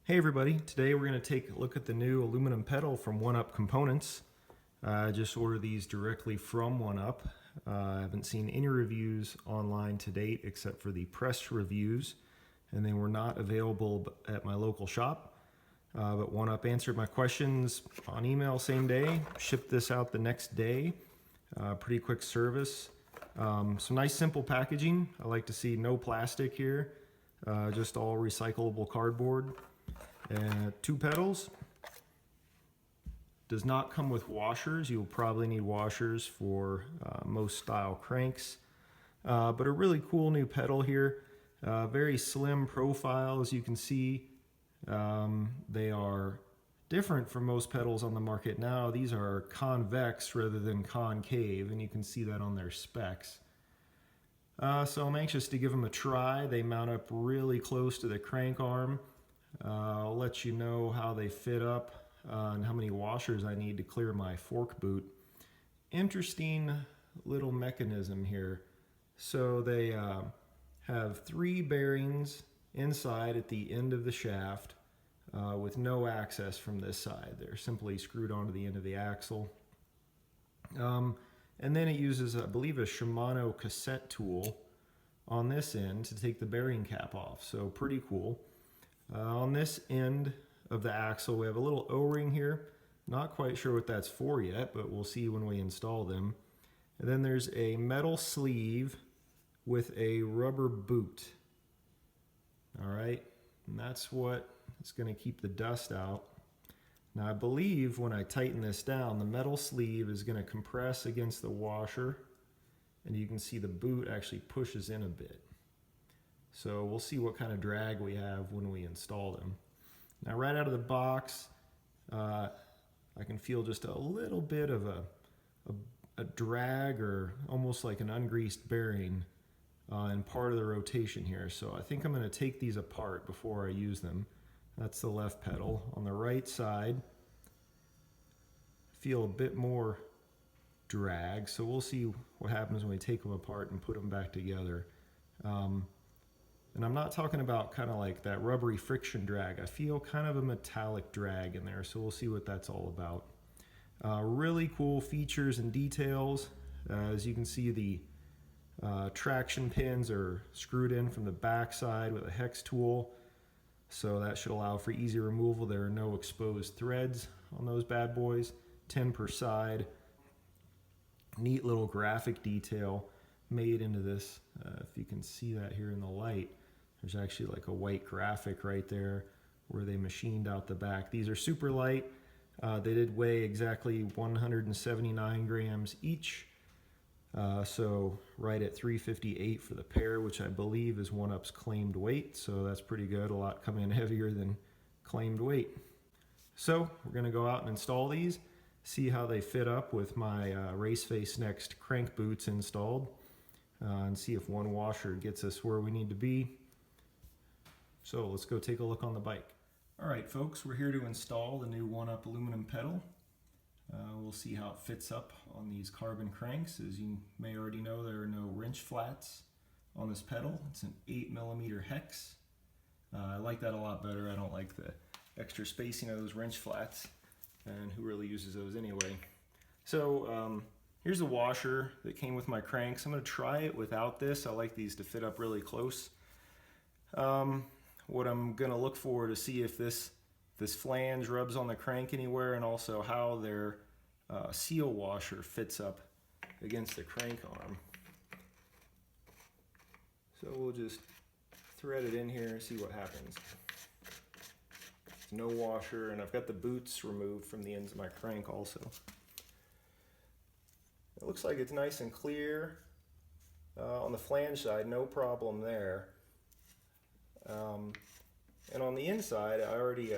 Hey everybody, today we're going to take a look at the new aluminum pedal from OneUp Components. I just ordered these directly from OneUp. I haven't seen any reviews online to date except for the press reviews, and they were not available at my local shop. But OneUp answered my questions on email same day, shipped this out the next day. Pretty quick service. Some nice simple packaging. I like to see no plastic here, just all recyclable cardboard. Two pedals. Does not come with washers. You'll probably need washers for most style cranks. But a really cool new pedal here. Very slim profile, as you can see. They are different from most pedals on the market now. These are convex rather than concave, and you can see that on their specs. So I'm anxious to give them a try. They mount up really close to the crank arm. I'll let you know how they fit up and how many washers I need to clear my fork boot. Interesting little mechanism here. So they have 3 bearings inside at the end of the shaft with no access from this side. They're simply screwed onto the end of the axle. And then it uses, I believe, a Shimano cassette tool on this end to take the bearing cap off. So pretty cool. On this end of the axle, we have a little O-ring here. Not quite sure what that's for yet, but we'll see when we install them. And then there's a metal sleeve with a rubber boot. All right, and that's what is going to keep the dust out. Now I believe when I tighten this down, the metal sleeve is going to compress against the washer, and you can see the boot actually pushes in a bit. So we'll see what kind of drag we have when we install them. Now right out of the box, I can feel just a little bit of a drag, or almost like an ungreased bearing in part of the rotation here. So I think I'm going to take these apart before I use them. That's the left pedal. On the right side, I feel a bit more drag. So we'll see what happens when we take them apart and put them back together. And I'm not talking about kind of like that rubbery friction drag. I feel kind of a metallic drag in there, so we'll see what that's all about. Really cool features and details. As you can see, the traction pins are screwed in from the back side with a hex tool, so that should allow for easy removal. There are no exposed threads on those bad boys. 10 per side. Neat little graphic detail made into this. If you can see that here in the light, there's actually like a white graphic right there where they machined out the back. These are super light. They did weigh exactly 179 grams each. So right at 358 for the pair, which I believe is OneUp's claimed weight. So that's pretty good. A lot coming in heavier than claimed weight. So we're going to go out and install these, see how they fit up with my Race Face Next crank boots installed. And see if one washer gets us where we need to be. So let's go take a look on the bike. All right, folks, we're here to install the new OneUp aluminum pedal. We'll see how it fits up on these carbon cranks. As you may already know, there are no wrench flats on this pedal. It's an 8mm hex. I like that a lot better. I don't like the extra spacing of those wrench flats, and who really uses those anyway? So here's the washer that came with my cranks. I'm going to try it without this. I like these to fit up really close. What I'm going to look for to see if this flange rubs on the crank anywhere, and also how their seal washer fits up against the crank arm. So we'll just thread it in here and see what happens. No washer, and I've got the boots removed from the ends of my crank also. It looks like it's nice and clear on the flange side, no problem there. And on the inside, I already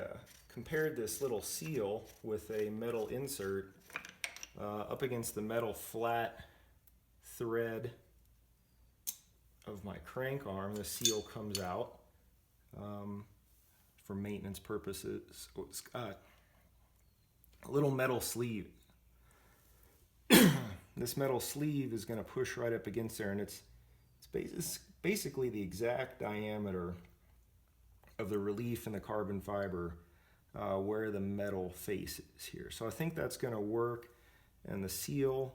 compared this little seal with a metal insert up against the metal flat thread of my crank arm. The seal comes out for maintenance purposes. Oh, it's got a little metal sleeve. This metal sleeve is going to push right up against there, and it's basically the exact diameter of the relief in the carbon fiber where the metal face is here. So I think that's going to work, and the seal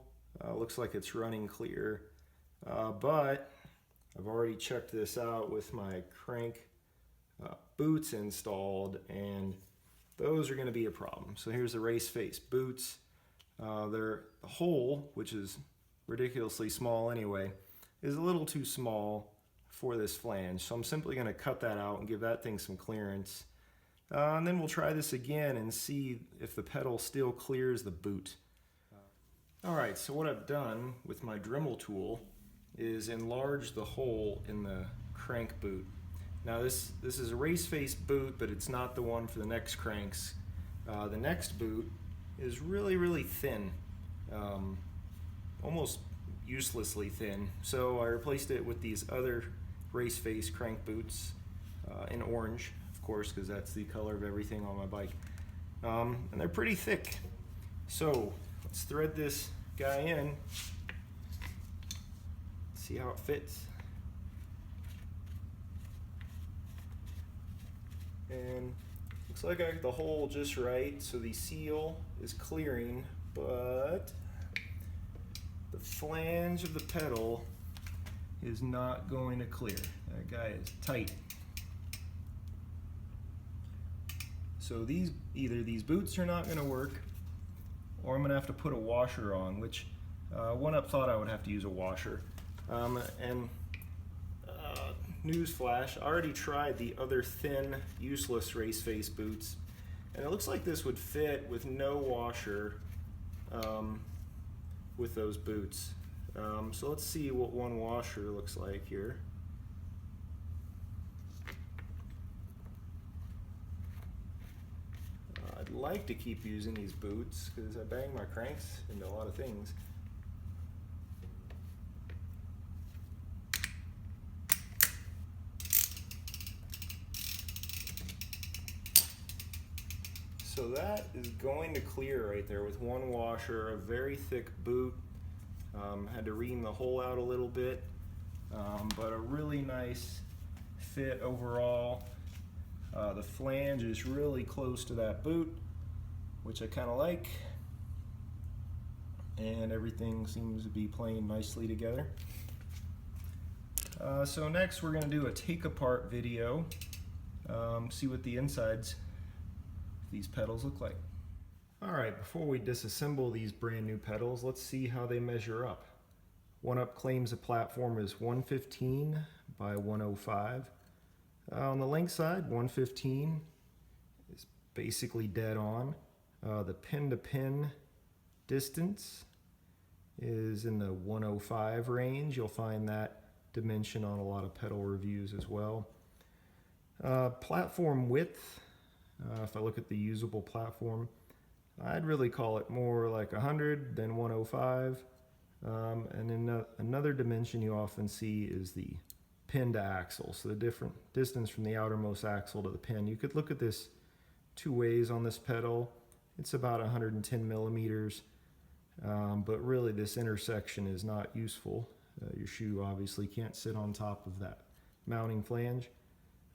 looks like it's running clear, but I've already checked this out with my crank boots installed, and those are going to be a problem. So here's the race face boots. The hole, which is ridiculously small anyway, is a little too small for this flange. So I'm simply going to cut that out and give that thing some clearance. And then we'll try this again and see if the pedal still clears the boot. Alright, so what I've done with my Dremel tool is enlarge the hole in the crank boot. Now this is a race face boot, but it's not the one for the next cranks. The next boot is really thin, almost uselessly thin. So I replaced it with these other race face crank boots in orange, of course, because that's the color of everything on my bike. And they're pretty thick. So let's thread this guy in, see how it fits. And looks like I got the hole just right, so the seal is clearing, but the flange of the pedal is not going to clear. That guy is tight. So either these boots are not going to work, or I'm going to have to put a washer on, which OneUp thought I would have to use a washer. Newsflash, I already tried the other thin, useless race face boots, and it looks like this would fit with no washer with those boots. So let's see what one washer looks like here. I'd like to keep using these boots because I bang my cranks into a lot of things. So that is going to clear right there with one washer, a very thick boot. Had to ream the hole out a little bit, but a really nice fit overall. The flange is really close to that boot, which I kind of like, and everything seems to be playing nicely together. So next we're going to do a take apart video, see what the insides of these pedals look like. Alright, before we disassemble these brand new pedals, let's see how they measure up. OneUp claims the platform is 115 by 105. On the length side, 115 is basically dead on. The pin to pin distance is in the 105 range. You'll find that dimension on a lot of pedal reviews as well. Platform width, if I look at the usable platform, I'd really call it more like 100 than 105. And then another dimension you often see is the pin to axle, so the different distance from the outermost axle to the pin. You could look at this two ways on this pedal. It's about 110 millimeters, but really this intersection is not useful. Your shoe obviously can't sit on top of that mounting flange.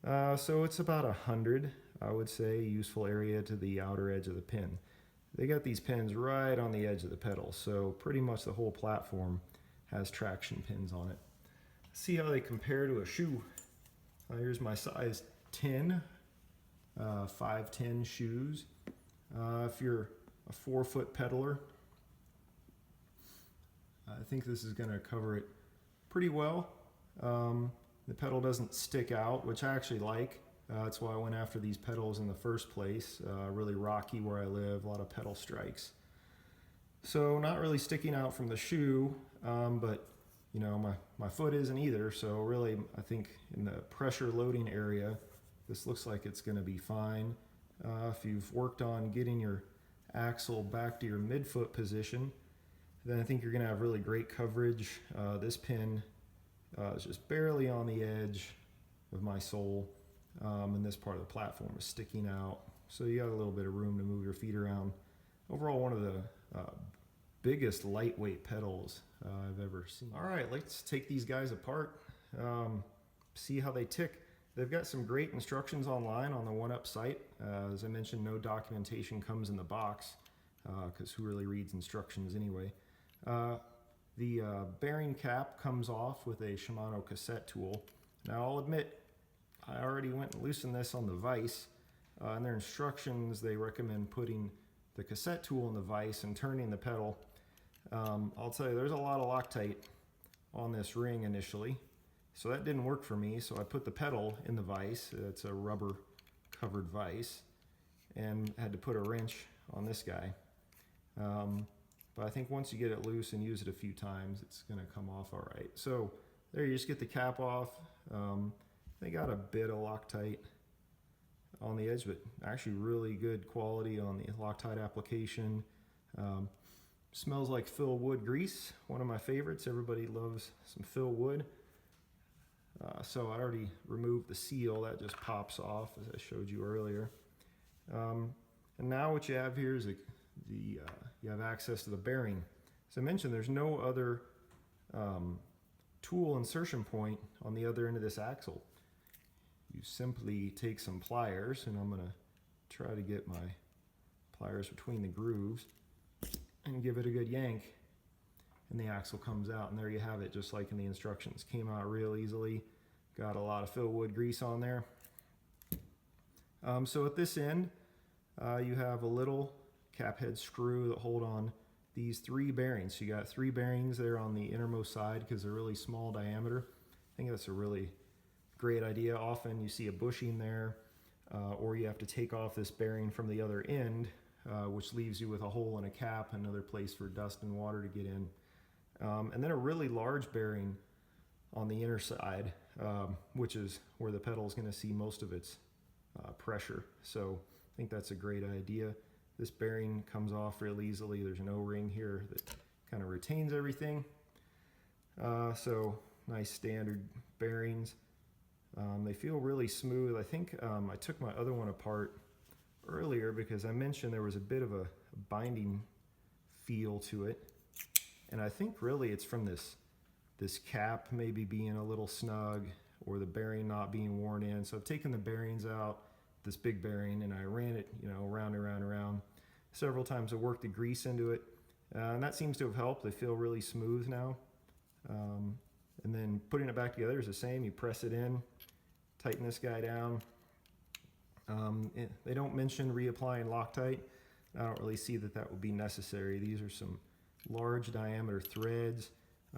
So it's about 100, I would say, useful area to the outer edge of the pin. They got these pins right on the edge of the pedal, so pretty much the whole platform has traction pins on it. See how they compare to a shoe. Here's my size 10, 5'10" shoes. If you're a 4-foot pedaler, I think this is going to cover it pretty well. The pedal doesn't stick out, which I actually like. That's why I went after these pedals in the first place. Really rocky where I live, a lot of pedal strikes. So not really sticking out from the shoe, but you know, my foot isn't either. So really, I think in the pressure loading area, this looks like it's going to be fine. If you've worked on getting your axle back to your midfoot position, then I think you're going to have really great coverage. This pin is just barely on the edge of my sole. And this part of the platform is sticking out, so you got a little bit of room to move your feet around. Overall, one of the biggest lightweight pedals I've ever seen. All right, let's take these guys apart, see how they tick. They've got some great instructions online on the OneUp site. As I mentioned, no documentation comes in the box because who really reads instructions anyway. The bearing cap comes off with a Shimano cassette tool. Now I'll admit, I already went and loosened this on the vise. In their instructions, they recommend putting the cassette tool in the vise and turning the pedal. I'll tell you, there's a lot of Loctite on this ring initially. So that didn't work for me, so I put the pedal in the vise. It's a rubber covered vise, and had to put a wrench on this guy. But I think once you get it loose and use it a few times, it's gonna come off all right. So there, you just get the cap off. They got a bit of Loctite on the edge, but actually really good quality on the Loctite application. Smells like Phil Wood grease, one of my favorites. Everybody loves some Phil Wood. So I already removed the seal, that just pops off as I showed you earlier. And now what you have here is you have access to the bearing. As I mentioned, there's no other tool insertion point on the other end of this axle. You simply take some pliers, and I'm going to try to get my pliers between the grooves and give it a good yank, and the axle comes out, and there you have it, just like in the instructions. Came out real easily. Got a lot of Phil Wood grease on there. So at this end, you have a little cap head screw that hold on these 3 bearings. So you got 3 bearings there on the innermost side because they're really small diameter. I think that's a really great idea. Often you see a bushing there, or you have to take off this bearing from the other end, which leaves you with a hole in a cap, another place for dust and water to get in. And then a really large bearing on the inner side, which is where the pedal is going to see most of its pressure. So I think that's a great idea. This bearing comes off real easily. There's an O-ring here that kind of retains everything. So nice standard bearings. They feel really smooth. I think I took my other one apart earlier because I mentioned there was a bit of a binding feel to it. And I think really it's from this cap maybe being a little snug, or the bearing not being worn in. So I've taken the bearings out, this big bearing, and I ran it, round and round and round several times. I worked the grease into it, and that seems to have helped. They feel really smooth now. And then putting it back together is the same. You press it in, tighten this guy down. They don't mention reapplying Loctite. I don't really see that would be necessary. These are some large diameter threads.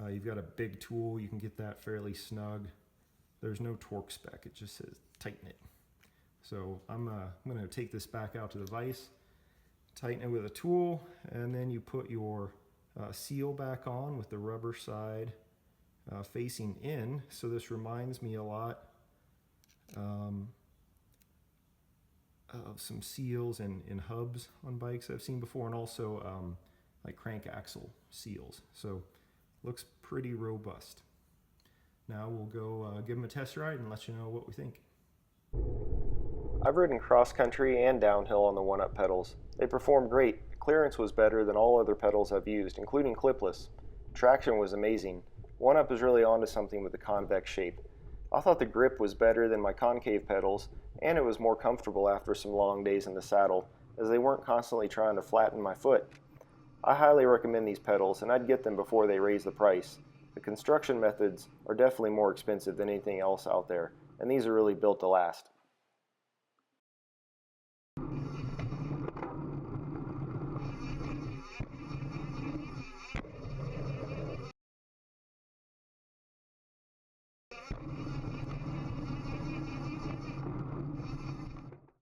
You've got a big tool, you can get that fairly snug. There's no torque spec, it just says tighten it. So I'm going to take this back out to the vise, tighten it with a tool, and then you put your seal back on with the rubber side facing in. So this reminds me a lot of some seals in hubs on bikes I've seen before, and also like crank axle seals. So looks pretty robust. Now we'll go give them a test ride and let you know what we think. I've ridden cross country and downhill on the OneUp pedals. They performed great. The clearance was better than all other pedals I've used, including clipless. Traction was amazing. OneUp is really onto something with the convex shape. I thought the grip was better than my concave pedals, and it was more comfortable after some long days in the saddle, as they weren't constantly trying to flatten my foot. I highly recommend these pedals, and I'd get them before they raise the price. The construction methods are definitely more expensive than anything else out there, and these are really built to last.